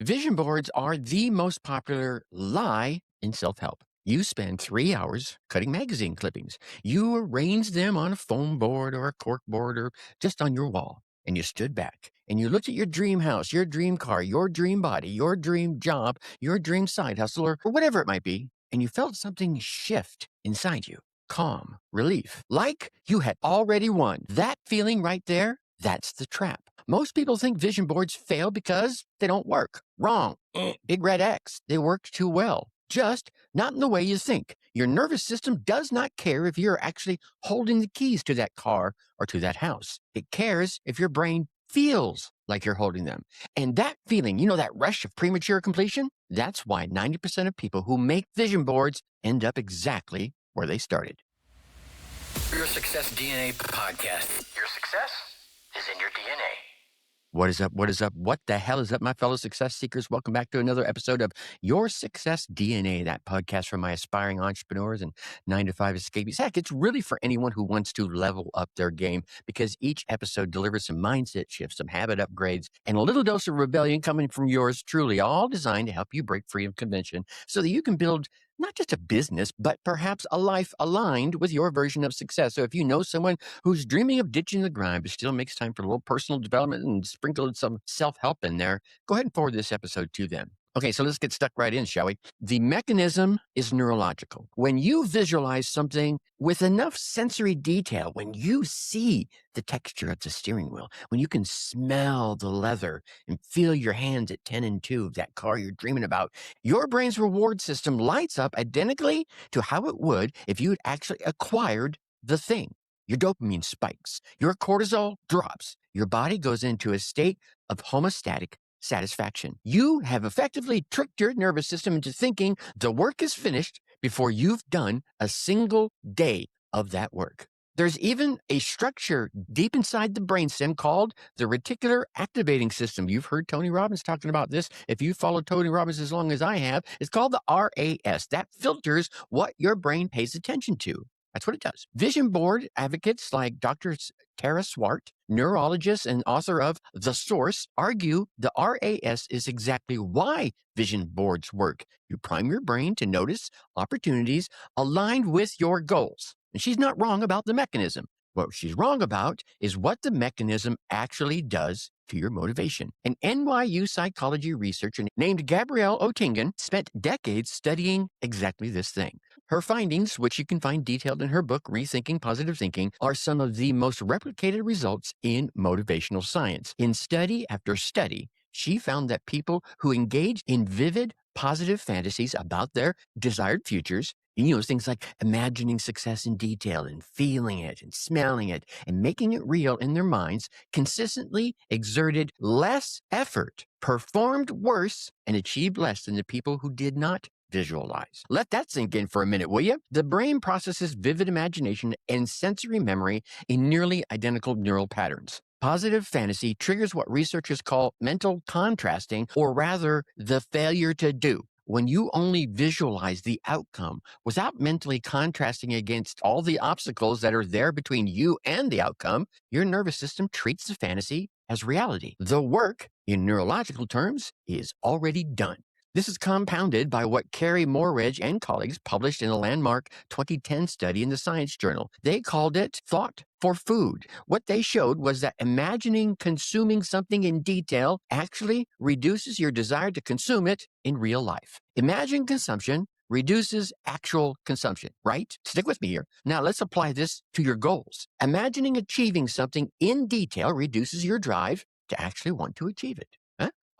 Vision boards are the most popular lie in self-help. You spend 3 hours cutting magazine clippings. You arrange them on a foam board or a cork board or just on your wall. And you stood back and you looked at your dream house, your dream car, your dream body, your dream job, your dream side hustle, or whatever it might be. And you felt something shift inside you. Calm, relief, like you had already won. That feeling right there, that's the trap. Most people think vision boards fail because they don't work. Wrong. Big red X. They work too well. Just not in the way you think. Your nervous system does not care if you're actually holding the keys to that car or to that house. It cares if your brain feels like you're holding them. And that feeling, that rush of premature completion, that's why 90% of people who make vision boards end up exactly where they started. Your Success DNA podcast. Your success is in your DNA. What is up? What is up? What the hell is up, my fellow success seekers? Welcome back to another episode of Your Success DNA, that podcast for my aspiring entrepreneurs and 9-to-5 escapees. Heck, it's really for anyone who wants to level up their game, because each episode delivers some mindset shifts, some habit upgrades, and a little dose of rebellion coming from yours truly, all designed to help you break free of convention so that you can build not just a business, but perhaps a life aligned with your version of success. So if you know someone who's dreaming of ditching the grind, but still makes time for a little personal development and sprinkle some self-help in there, go ahead and forward this episode to them. Okay, so let's get stuck right in, shall we? The mechanism is neurological. When you visualize something with enough sensory detail, when you see the texture of the steering wheel, when you can smell the leather and feel your hands at 10 and 2 of that car you're dreaming about, your brain's reward system lights up identically to how it would if you had actually acquired the thing. Your dopamine spikes, your cortisol drops, your body goes into a state of homeostatic satisfaction. You have effectively tricked your nervous system into thinking the work is finished before you've done a single day of that work. There's even a structure deep inside the brainstem called the reticular activating system. You've heard Tony Robbins talking about this. If you follow Tony Robbins as long as I have, it's called the RAS. That filters what your brain pays attention to. That's what it does. Vision board advocates like Dr. Tara Swart, neurologist and author of The Source, argue the RAS is exactly why vision boards work. You prime your brain to notice opportunities aligned with your goals. And she's not wrong about the mechanism. What she's wrong about is what the mechanism actually does to your motivation. An NYU psychology researcher named Gabrielle Oettingen spent decades studying exactly this thing. Her findings, which you can find detailed in her book, Rethinking Positive Thinking, are some of the most replicated results in motivational science. In study after study, she found that people who engage in vivid, positive fantasies about their desired futures, things like imagining success in detail and feeling it and smelling it and making it real in their minds, consistently exerted less effort, performed worse, and achieved less than the people who did not visualize. Let that sink in for a minute, will you? The brain processes vivid imagination and sensory memory in nearly identical neural patterns. Positive fantasy triggers what researchers call mental contrasting, or rather, the failure to do. When you only visualize the outcome without mentally contrasting against all the obstacles that are there between you and the outcome, your nervous system treats the fantasy as reality. The work, in neurological terms, is already done. This is compounded by what Carrie Moorridge and colleagues published in a landmark 2010 study in the Science Journal. They called it thought for food. What they showed was that imagining consuming something in detail actually reduces your desire to consume it in real life. Imagine consumption reduces actual consumption, right? Stick with me here. Now let's apply this to your goals. Imagining achieving something in detail reduces your drive to actually want to achieve it.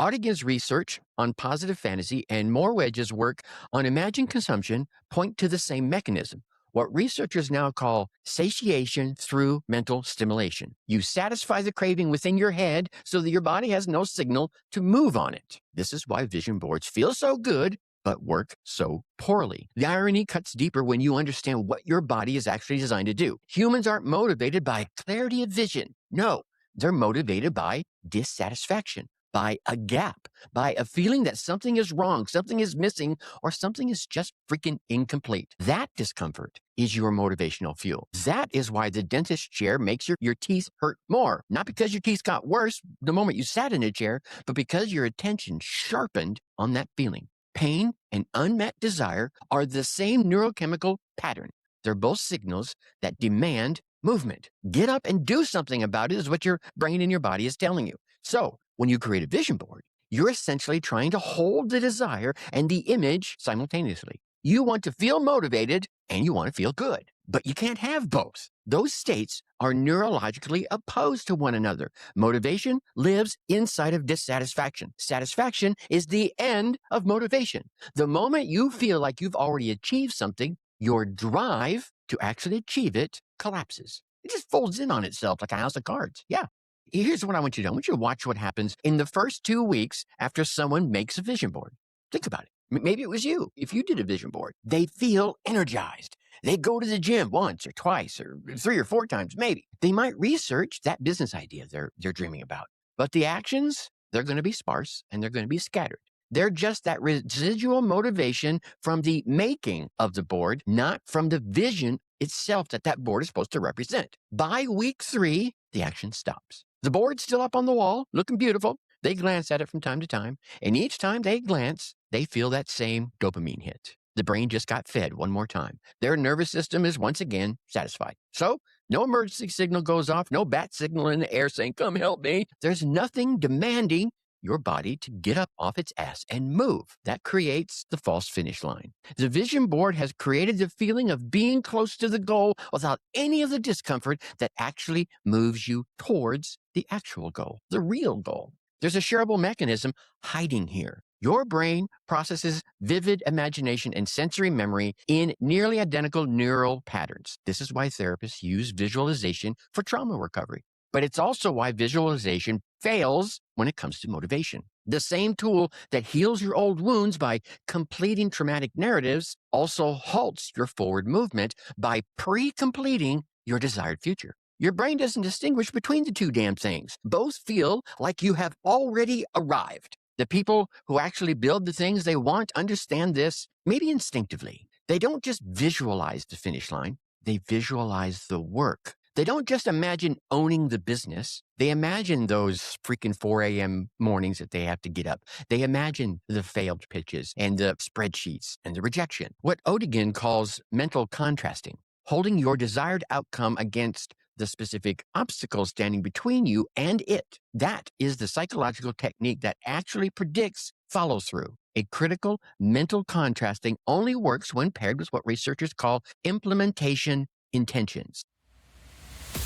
Oettingen's research on positive fantasy and Moorridge's work on imagined consumption point to the same mechanism, what researchers now call satiation through mental stimulation. You satisfy the craving within your head so that your body has no signal to move on it. This is why vision boards feel so good but work so poorly. The irony cuts deeper when you understand what your body is actually designed to do. Humans aren't motivated by clarity of vision. No, they're motivated by dissatisfaction. by a gap, by a feeling that something is wrong, something is missing, or something is just freaking incomplete. That discomfort is your motivational fuel. That is why the dentist chair makes your teeth hurt more. Not because your teeth got worse the moment you sat in a chair, but because your attention sharpened on that feeling. Pain and unmet desire are the same neurochemical pattern. They're both signals that demand movement. Get up and do something about it is what your brain and your body is telling you. So when you create a vision board, you're essentially trying to hold the desire and the image simultaneously. You want to feel motivated and you want to feel good, but you can't have both. Those states are neurologically opposed to one another. Motivation lives inside of dissatisfaction. Satisfaction is the end of motivation. The moment you feel like you've already achieved something, your drive to actually achieve it collapses. It just folds in on itself like a house of cards. Yeah. Here's what I want you to do. I want you to watch what happens in the first 2 weeks after someone makes a vision board. Think about it. Maybe it was you. If you did a vision board, they feel energized. They go to the gym once or twice or 3 or 4 times, maybe. They might research that business idea they're dreaming about. But the actions, they're going to be sparse and they're going to be scattered. They're just that residual motivation from the making of the board, not from the vision itself that board is supposed to represent. By week 3, the action stops. The board's still up on the wall, looking beautiful. They glance at it from time to time, and each time they glance, they feel that same dopamine hit. The brain just got fed one more time. Their nervous system is once again satisfied. So, no emergency signal goes off, no bat signal in the air saying, come help me. There's nothing demanding your body to get up off its ass and move. That creates the false finish line. The vision board has created the feeling of being close to the goal without any of the discomfort that actually moves you towards the actual goal, the real goal. There's a shareable mechanism hiding here. Your brain processes vivid imagination and sensory memory in nearly identical neural patterns. This is why therapists use visualization for trauma recovery. But it's also why visualization fails when it comes to motivation. The same tool that heals your old wounds by completing traumatic narratives also halts your forward movement by pre-completing your desired future. Your brain doesn't distinguish between the two damn things. Both feel like you have already arrived. The people who actually build the things they want understand this, maybe instinctively. They don't just visualize the finish line, they visualize the work. They don't just imagine owning the business. They imagine those freaking 4 a.m. mornings that they have to get up. They imagine the failed pitches and the spreadsheets and the rejection. What Odegan calls mental contrasting, holding your desired outcome against the specific obstacle standing between you and it. That is the psychological technique that actually predicts follow through. A critical mental contrasting only works when paired with what researchers call implementation intentions.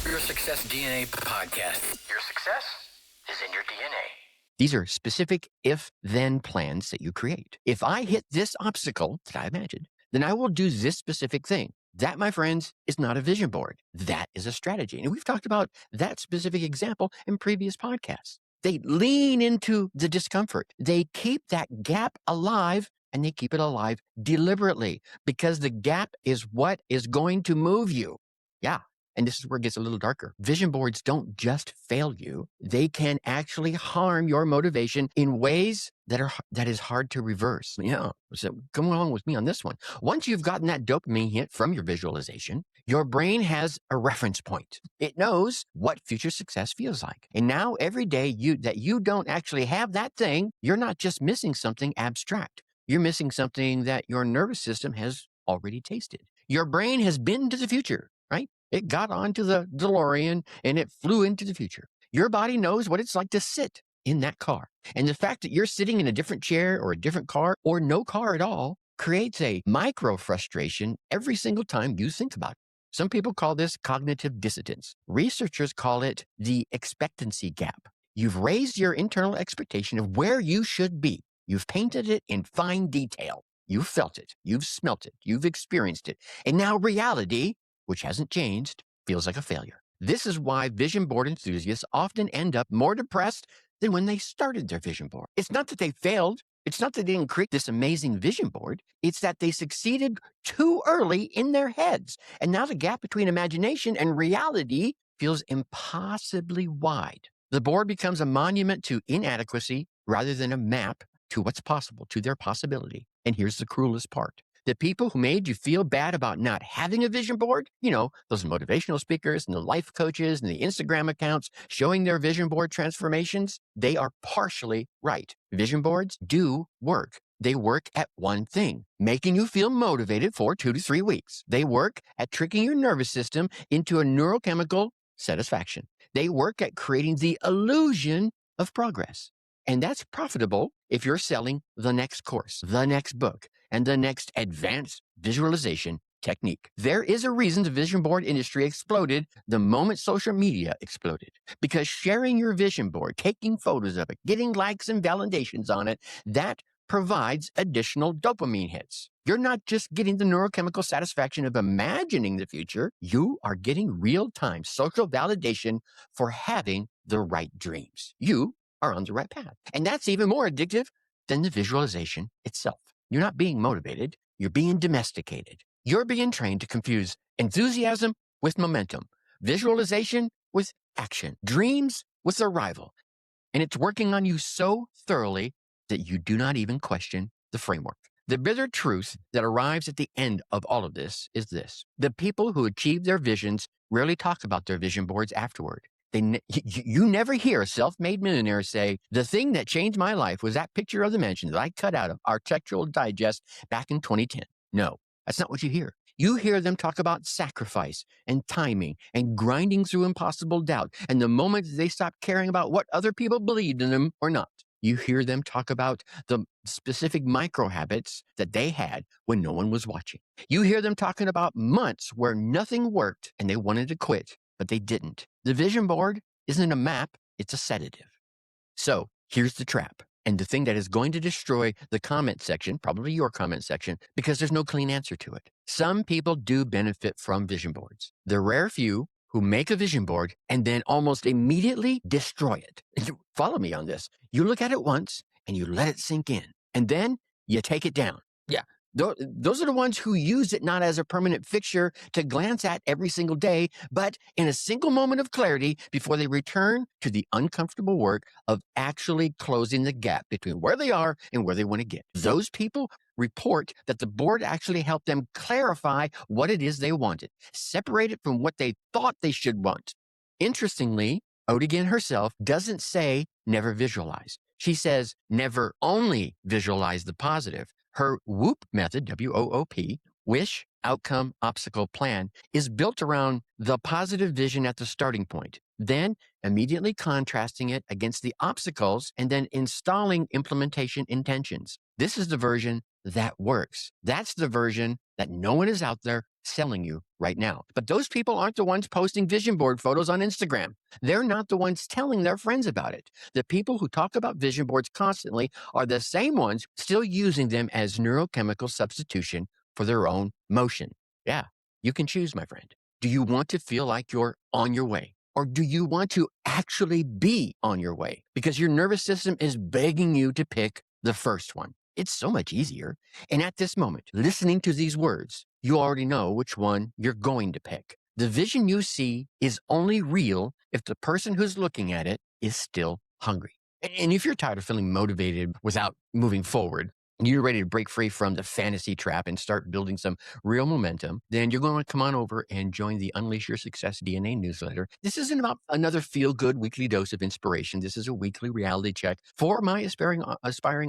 Your Success DNA podcast. Your success is in your DNA. These are specific if-then plans that you create. If I hit this obstacle that I imagined, then I will do this specific thing. That, my friends, is not a vision board. That is a strategy. And we've talked about that specific example in previous podcasts. They lean into the discomfort. They keep that gap alive, and they keep it alive deliberately because the gap is what is going to move you. Yeah. And this is where it gets a little darker. Vision boards don't just fail you. They can actually harm your motivation in ways that is hard to reverse. Yeah. So come along with me on this one. Once you've gotten that dopamine hit from your visualization, your brain has a reference point. It knows what future success feels like. And now every day you don't actually have that thing, you're not just missing something abstract. You're missing something that your nervous system has already tasted. Your brain has been to the future, right? It got onto the DeLorean and it flew into the future. Your body knows what it's like to sit in that car. And the fact that you're sitting in a different chair or a different car or no car at all creates a micro frustration every single time you think about it. Some people call this cognitive dissonance. Researchers call it the expectancy gap. You've raised your internal expectation of where you should be. You've painted it in fine detail. You've felt it. You've smelt it. You've experienced it. And now reality, which hasn't changed, feels like a failure. This is why vision board enthusiasts often end up more depressed than when they started their vision board. It's not that they failed. It's not that they didn't create this amazing vision board. It's that they succeeded too early in their heads. And now the gap between imagination and reality feels impossibly wide. The board becomes a monument to inadequacy rather than a map to what's possible, to their possibility. And here's the cruelest part. The people who made you feel bad about not having a vision board, those motivational speakers and the life coaches and the Instagram accounts showing their vision board transformations, they are partially right. Vision boards do work. They work at one thing, making you feel motivated for 2 to 3 weeks. They work at tricking your nervous system into a neurochemical satisfaction. They work at creating the illusion of progress. And that's profitable if you're selling the next course, the next book, and the next advanced visualization technique. There is a reason the vision board industry exploded the moment social media exploded, because sharing your vision board, taking photos of it, getting likes and validations on it, that provides additional dopamine hits. You're not just getting the neurochemical satisfaction of imagining the future, you are getting real-time social validation for having the right dreams. You are on the right path. And that's even more addictive than the visualization itself. You're not being motivated, you're being domesticated. You're being trained to confuse enthusiasm with momentum, visualization with action, dreams with arrival. And it's working on you so thoroughly that you do not even question the framework. The bitter truth that arrives at the end of all of this is this. The people who achieve their visions rarely talk about their vision boards afterward. You never hear a self-made millionaire say, the thing that changed my life was that picture of the mansion that I cut out of Architectural Digest back in 2010. No, that's not what you hear. You hear them talk about sacrifice and timing and grinding through impossible doubt. And the moment they stop caring about what other people believed in them or not, you hear them talk about the specific micro habits that they had when no one was watching. You hear them talking about months where nothing worked and they wanted to quit, but they didn't. The vision board isn't a map, it's a sedative. So here's the trap. And the thing that is going to destroy the comment section, probably your comment section, because there's no clean answer to it. Some people do benefit from vision boards. The rare few who make a vision board and then almost immediately destroy it. You follow me on this. You look at it once and you let it sink in, and then you take it down. Yeah. Those are the ones who use it not as a permanent fixture to glance at every single day, but in a single moment of clarity before they return to the uncomfortable work of actually closing the gap between where they are and where they want to get. Those people report that the board actually helped them clarify what it is they wanted, separate it from what they thought they should want. Interestingly, Odigan herself doesn't say never visualize. She says never only visualize the positive. Her WOOP method, W-O-O-P, wish, outcome, obstacle, plan, is built around the positive vision at the starting point, then immediately contrasting it against the obstacles and then installing implementation intentions. This is the version that works. That's the version that no one is out there selling you right now. But those people aren't the ones posting vision board photos on Instagram. They're not the ones telling their friends about it. The people who talk about vision boards constantly are the same ones still using them as neurochemical substitution for their own motion. Yeah, you can choose, my friend. Do you want to feel like you're on your way? Or do you want to actually be on your way? Because your nervous system is begging you to pick the first one. It's so much easier. And at this moment, listening to these words, you already know which one you're going to pick. The vision you see is only real if the person who's looking at it is still hungry. And if you're tired of feeling motivated without moving forward, and you're ready to break free from the fantasy trap and start building some real momentum, then you're going to come on over and join the Unleash Your Success DNA newsletter. This isn't about another feel-good weekly dose of inspiration. This is a weekly reality check for my aspiring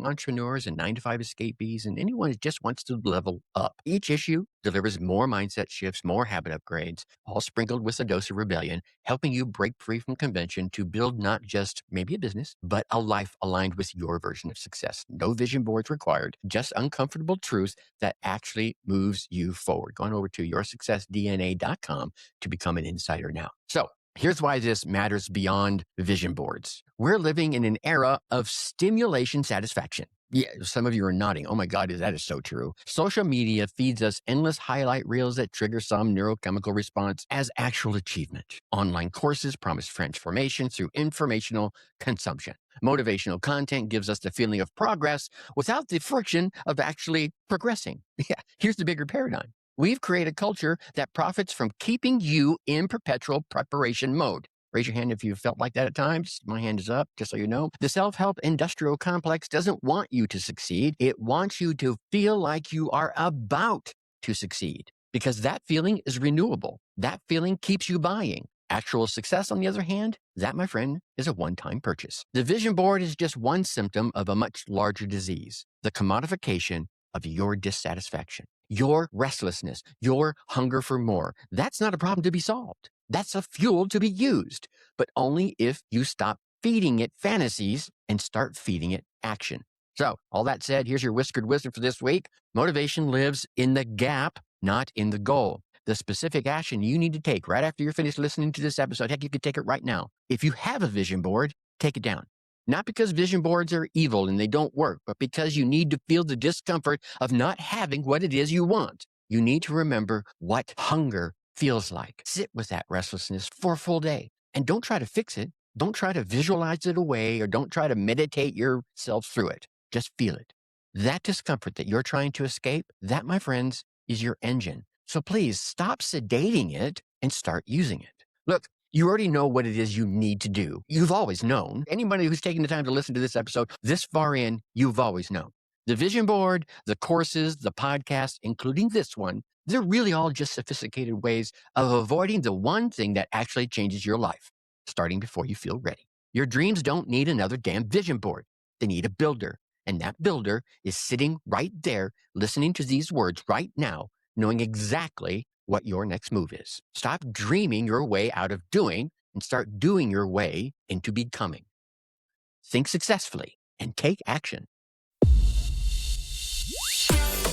entrepreneurs and 9-to-5 escapees and anyone who just wants to level up. Each issue delivers more mindset shifts, more habit upgrades, all sprinkled with a dose of rebellion, helping you break free from convention to build not just maybe a business, but a life aligned with your version of success. No vision boards required, just uncomfortable truth that actually moves you forward. Going over to yoursuccessdna.com to become an insider now. So here's why this matters beyond vision boards. We're living in an era of stimulation satisfaction. Yeah, some of you are nodding. Oh my God, that is so true. Social media feeds us endless highlight reels that trigger some neurochemical response as actual achievement. Online courses promise transformation through informational consumption. Motivational content gives us the feeling of progress without the friction of actually progressing. Yeah, here's the bigger paradigm. We've created a culture that profits from keeping you in perpetual preparation mode. Raise your hand if you felt like that at times. My hand is up, just so you know. The self-help industrial complex doesn't want you to succeed. It wants you to feel like you are about to succeed, because that feeling is renewable. That feeling keeps you buying. Actual success, on the other hand, that, my friend, is a one-time purchase. The vision board is just one symptom of a much larger disease, the commodification of your dissatisfaction, your restlessness, your hunger for more. That's not a problem to be solved. That's a fuel to be used, but only if you stop feeding it fantasies and start feeding it action. So, all that said, here's your whiskered wisdom for this week. Motivation lives in the gap, not in the goal. The specific action you need to take right after you're finished listening to this episode, heck, you could take it right now. If you have a vision board, take it down. Not because vision boards are evil and they don't work, but because you need to feel the discomfort of not having what it is you want. You need to remember what hunger feels like. Sit with that restlessness for a full day and don't try to fix it. Don't try to visualize it away, or don't try to meditate yourself through it. Just feel it. That discomfort that you're trying to escape, that, my friends, is your engine. So please stop sedating it and start using it. Look, you already know what it is you need to do. You've always known. Anybody who's taken the time to listen to this episode this far in, you've always known. The vision board, the courses, the podcast, including this one, they're really all just sophisticated ways of avoiding the one thing that actually changes your life, starting before you feel ready. Your dreams don't need another damn vision board. They need a builder. And that builder is sitting right there, listening to these words right now, knowing exactly what your next move is. Stop dreaming your way out of doing and start doing your way into becoming. Think successfully and take action.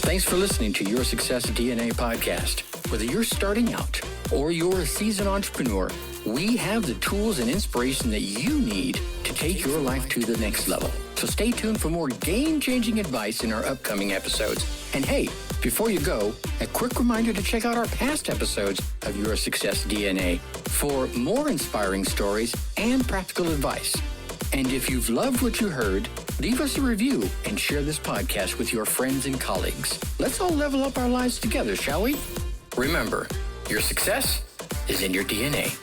Thanks for listening to Your Success DNA podcast. Whether you're starting out or you're a seasoned entrepreneur, we have the tools and inspiration that you need to take your life to the next level. So stay tuned for more game-changing advice in our upcoming episodes. And hey, before you go, a quick reminder to check out our past episodes of Your Success DNA for more inspiring stories and practical advice. And if you've loved what you heard, leave us a review and share this podcast with your friends and colleagues. Let's all level up our lives together, shall we? Remember, your success is in your DNA.